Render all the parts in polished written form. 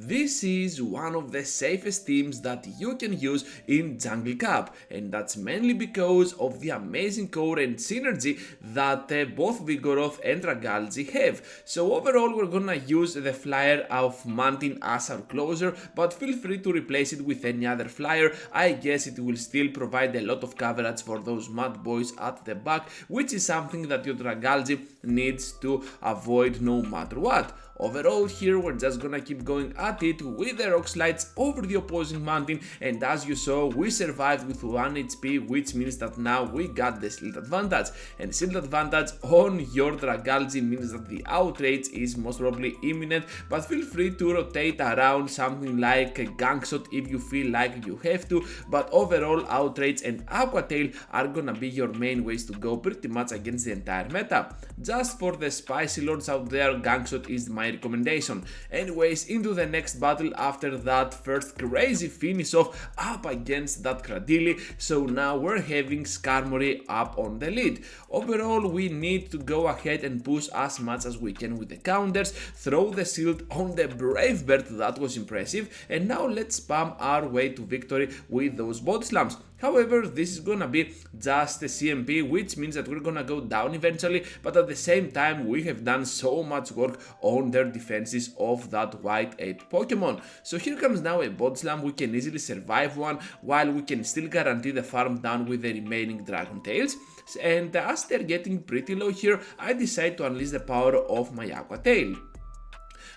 this is one of the safest teams that you can use in Jungle Cup, and that's mainly because of the amazing core and synergy that both Vigoroth and Dragalge have. So overall we're gonna use the flyer of Mountain as our closer, but feel free to replace it with any other flyer. I guess it will still provide a lot of coverage for those mad boys at the back, which is something that your Dragalge needs to avoid no matter what. Overall here we're just gonna keep going at it with the rock slides over the opposing mountain, and as you saw we survived with 1 HP, which means that now we got the shield advantage, and shield advantage on your Dragalge means that the outrage is most probably imminent, but feel free to rotate around something like a gang shot if you feel like you have to, but overall outrage and aqua tail are gonna be your main ways to go pretty much against the entire meta. Just for the spicy lords out there, gang shot is my recommendation. Anyways, into the next battle after that first crazy finish off up against that Cradily. So now we're having Skarmory up on the lead. Overall we need to go ahead and push as much as we can with the counters, throw the shield on the Brave Bird, that was impressive, and now let's spam our way to victory with those body slams. However, this is gonna be just a CMP, which means that we're gonna go down eventually, but at the same time we have done so much work on their defenses of that white ape Pokemon. So here comes now a body slam, we can easily survive one while we can still guarantee the farm down with the remaining Dragon Tails. And as they're getting pretty low here, I decide to unleash the power of my Aqua Tail.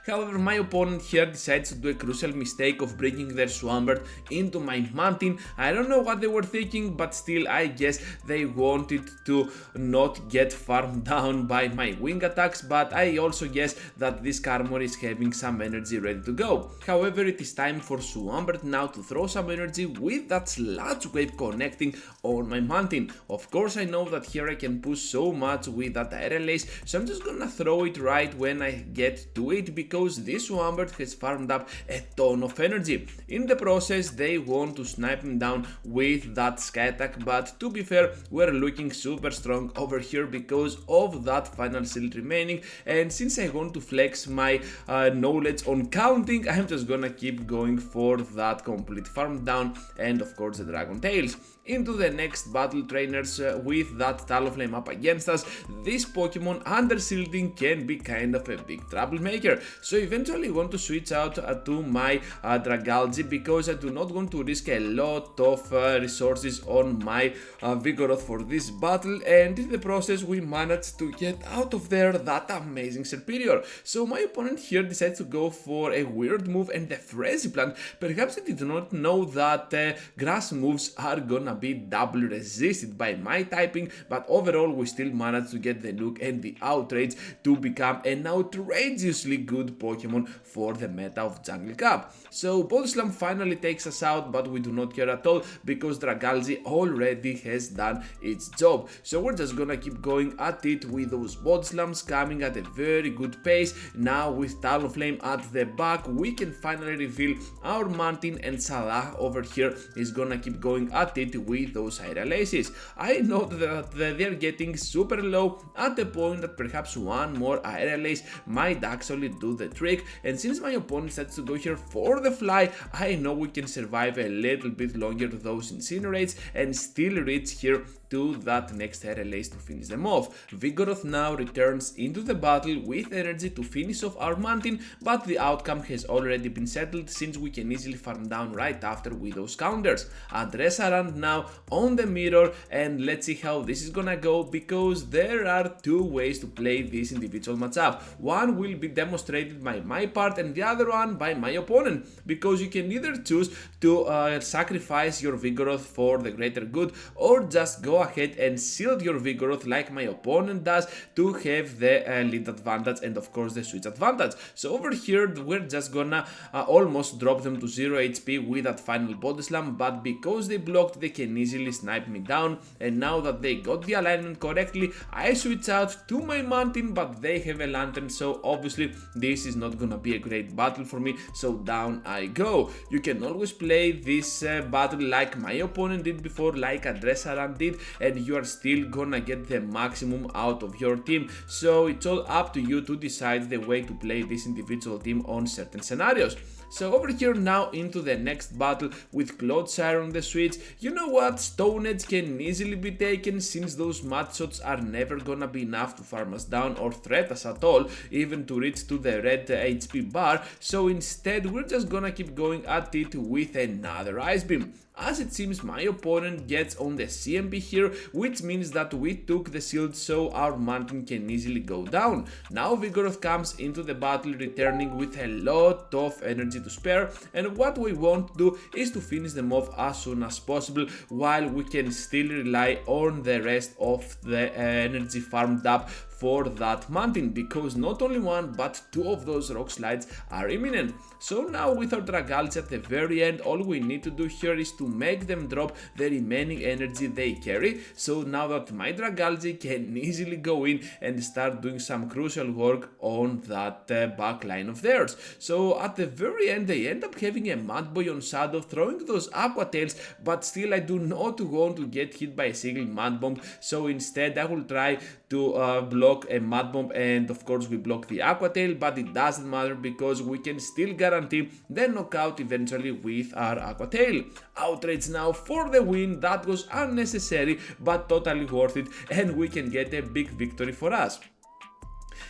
However, my opponent here decides to do a crucial mistake of bringing their Swampert into my mountain. I don't know what they were thinking, but still I guess they wanted to not get farmed down by my wing attacks, but I also guess that this Skarmory is having some energy ready to go. However, it is time for Swampert now to throw some energy with that Sludge Wave connecting on my mountain. Of course I know that here I can push so much with that Aerial Ace, so I'm just gonna throw it right when I get to it, because this Swampert has farmed up a ton of energy. In the process they want to snipe him down with that Sky Attack, but to be fair we're looking super strong over here because of that final shield remaining, and since I want to flex my knowledge on counting, I'm just gonna keep going for that complete farm down and of course the Dragon Tails. Into the next battle, trainers, with that Talonflame up against us. This Pokemon under shielding can be kind of a big troublemaker, so eventually I want to switch out to my Dragalge because I do not want to risk a lot of resources on my Vigoroth for this battle, and in the process we managed to get out of there that amazing Serperior. So my opponent here decides to go for a weird move and the Frenzy Plant. Perhaps I did not know that grass moves are gonna be double resisted by my typing, but overall we still managed to get the Nuke and the Outrage to become an outrageously good Pokemon for the meta of Jungle Cup. So Body Slam finally takes us out, but we do not care at all because Dragalge already has done its job. So we're just gonna keep going at it with those Body Slams coming at a very good pace. Now with Talonflame at the back we can finally reveal our mountain, and Salah over here is gonna keep going at it with those Aerial Aces. I know that they're getting super low at the point that perhaps one more Aerial Ace might actually do the trick, and since my opponent decides to go here for the fly, I know we can survive a little bit longer those Incinerates and still reach here to that next Aerial Ace to finish them off. Vigoroth now returns into the battle with energy to finish off our mountain, but the outcome has already been settled since we can easily farm down right after with those counters. Adressaran now on the mirror, and let's see how this is gonna go, because there are two ways to play this individual matchup. One will be demonstrated by my part and the other one by my opponent, because you can either choose to sacrifice your Vigoroth for the greater good, or just go ahead and shield your Vigoroth like my opponent does to have the lead advantage and of course the switch advantage. So over here we're just gonna almost drop them to 0 HP with that final Body Slam, but because they blocked they can easily snipe me down, and now that they got the alignment correctly I switch out to my mountain, but they have a lantern, so obviously this is not gonna be a great battle for me, so down I go. You can always play this battle like my opponent did before, like Adressaran did, and you are still gonna get the maximum out of your team, so it's all up to you to decide the way to play this individual team on certain scenarios. So over here now into the next battle with Clodsire on the switch. You know what, Stone Edge can easily be taken since those mud shots are never gonna be enough to farm us down or threat us at all, even to reach to the red HP bar. So instead we're just gonna keep going at it with another Ice Beam. As it seems, my opponent gets on the CMP here, which means that we took the shield so our mountain can easily go down. Now Vigoroth comes into the battle returning with a lot of energy to spare, and what we want to do is to finish them off as soon as possible while we can still rely on the rest of the energy farmed up for that mountain, because not only one but two of those rock slides are imminent. So now with our Dragalge at the very end, all we need to do here is to make them drop the remaining energy they carry. So now that my Dragalge can easily go in and start doing some crucial work on that back line of theirs. So at the very end they end up having a Mad Boy on Shadow throwing those Aqua Tails, but still I do not want to get hit by a single Mad Bomb, so instead I will try to block a Mad Bomb, and of course we block the Aqua Tail, but it doesn't matter because we can still guarantee the knockout eventually with our Aqua Tail. Outrage now for the win. That was unnecessary but totally worth it, and we can get a big victory for us.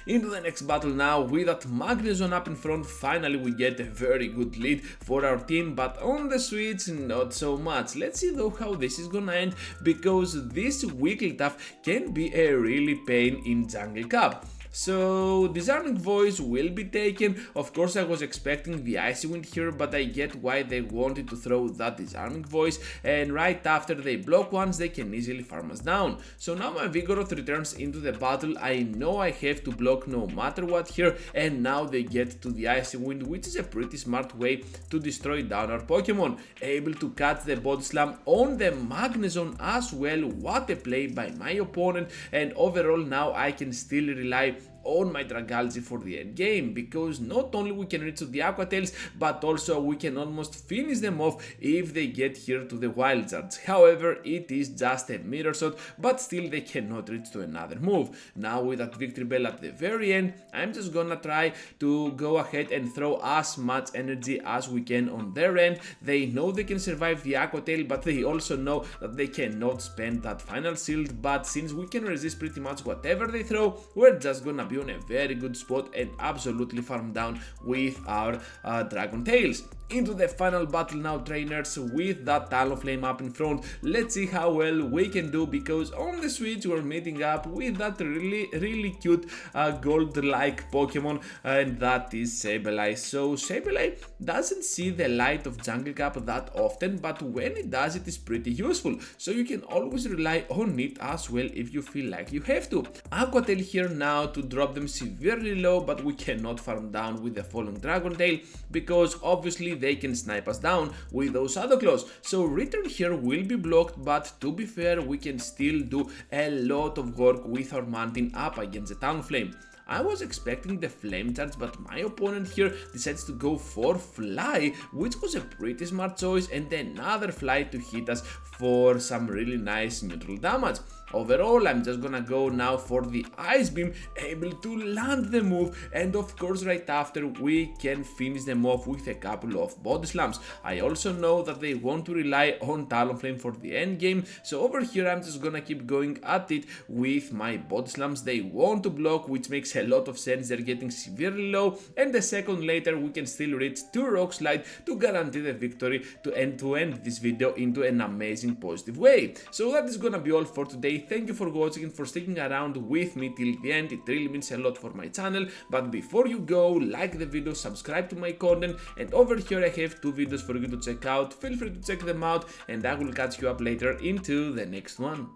Into the next battle now, with that Magnezone up in front, finally we get a very good lead for our team, but on the switch not so much. Let's see though how this is gonna end, because this Wigglytuff can be a really pain in Jungle Cup. So Disarming Voice will be taken. Of course I was expecting the Icy Wind here, but I get why they wanted to throw that Disarming Voice, and right after they block once they can easily farm us down. So now my Vigoroth returns into the battle. I know I have to block no matter what here, and now they get to the Icy Wind, which is a pretty smart way to destroy down our Pokemon. Able to catch the Body Slam on the Magnezone as well. What a play by my opponent, and overall now I can still rely on my Dragalge for the end game, because not only we can reach to the Aqua Tails, but also we can almost finish them off if they get here to the Wild Charge. However, it is just a mirror shot, but still they cannot reach to another move. Now with that Victory Bell at the very end, I'm just gonna try to go ahead and throw as much energy as we can on their end. They know they can survive the Aqua Tail, but they also know that they cannot spend that final shield, but since we can resist pretty much whatever they throw, we're just gonna be on a very good spot and absolutely farm down with our Dragon Tails. Into the final battle now, trainers, with that Talonflame up in front. Let's see how well we can do, because on the switch we're meeting up with that really cute gold-like Pokemon, and that is Sableye. So Sableye doesn't see the light of Jungle Cup that often, but when it does, it is pretty useful. So you can always rely on it as well if you feel like you have to. Aqua Tail here now to drop them severely low, but we cannot farm down with the falling Dragon Tail, because obviously they can snipe us down with those Shadow Claws. So return here will be blocked, but to be fair, we can still do a lot of work with our mountain up against the Talonflame. I was expecting the Flame Charge, but my opponent here decides to go for Fly, which was a pretty smart choice, and another Fly to hit us for some really nice neutral damage. Overall, I'm just gonna go now for the Ice Beam, able to land the move, and of course right after we can finish them off with a couple of Body Slams. I also know that they want to rely on Talonflame for the end game, so over here I'm just gonna keep going at it with my Body Slams. They want to block, which makes a lot of sense. They're getting severely low, and a second later we can still reach 2 Rock Slide to guarantee the victory to end this video into an amazing positive way. So that is gonna be all for today. Thank you for watching and for sticking around with me till the end. It really means a lot for my channel. But before you go, like the video, subscribe to my content, and over here I have 2 videos for you to check out. Feel free to check them out, and I will catch you up later into the next one.